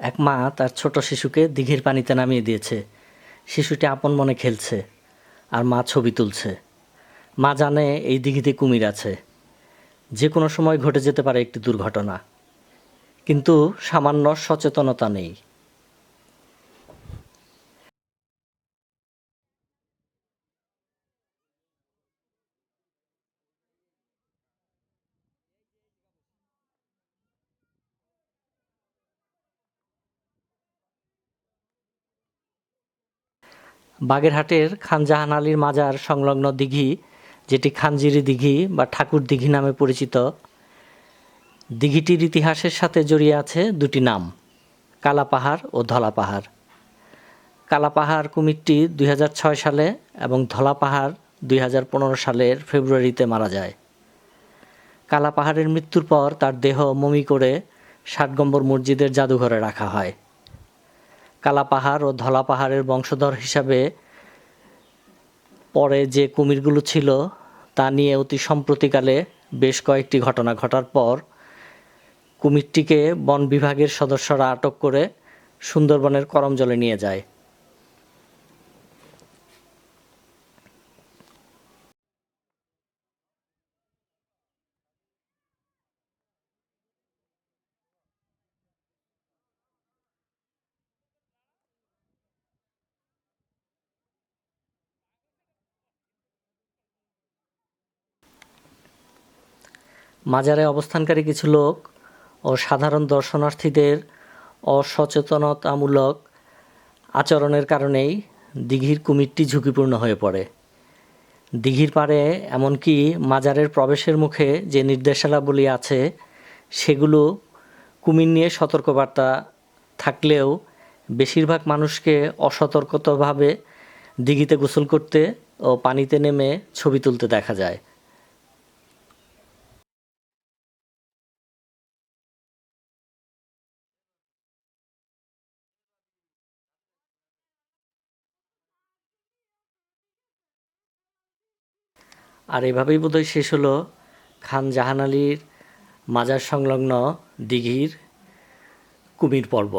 এক মা তার ছোট শিশুকে দিঘির পানিতে নামিয়ে দিয়েছে। শিশুটি আপন মনে খেলছে আর মা ছবি তুলছে। মা জানে এই দিঘিতে কুমির আছে, যে কোনো সময় ঘটে যেতে পারে একটি দুর্ঘটনা, কিন্তু সামান্য সচেতনতা নেই। বাগেরহাটের খান জাহান আলীর মাজার সংলগ্ন দিঘি, যেটি খানজিরি দিঘি বা ঠাকুর দিঘি নামে পরিচিত, দিঘিটির ইতিহাসের সাথে জড়িয়ে আছে দুটি নাম, কালা পাহাড় ও ধলা পাহাড়। কালা পাহাড় কুমিরটি ২০০৬ সালে এবং ধলা পাহাড় ২০১৫ সালের ফেব্রুয়ারিতে মারা যায়। কালা পাহাড়ের মৃত্যুর পর তার দেহ মমি করে ৬০ গম্বর মসজিদের জাদুঘরে রাখা হয়। কালা পাহাড় ও ধলা পাহাড়ের বংশধর হিসাবে পরে যে কুমিরগুলো ছিল তা নিয়ে অতি সম্প্রতিকালে বেশ কয়েকটি ঘটনা ঘটার পর কুমিরটিকে বন বিভাগের সদস্যরা আটক করে সুন্দরবনের করমজলে নিয়ে যায়। মাজারে অবস্থানকারী কিছু লোক ও সাধারণ দর্শনার্থীদের অসচেতনতামূলক আচরণের কারণেই দিঘির কুমিরটি ঝুঁকিপূর্ণ হয়ে পড়ে। দিঘির পাড়ে এমনকি মাজারের প্রবেশের মুখে যে নির্দেশাবলী আছে সেগুলো কুমির নিয়ে সতর্কবার্তা থাকলেও বেশিরভাগ মানুষকে অসতর্কভাবে দিঘিতে গোসল করতে ও পানিতে নেমে ছবি তুলতে দেখা যায়। আর এভাবেই বোধহয় শেষ হলো খান জাহান আলীর মাজার সংলগ্ন দিঘির কুমির পর্ব।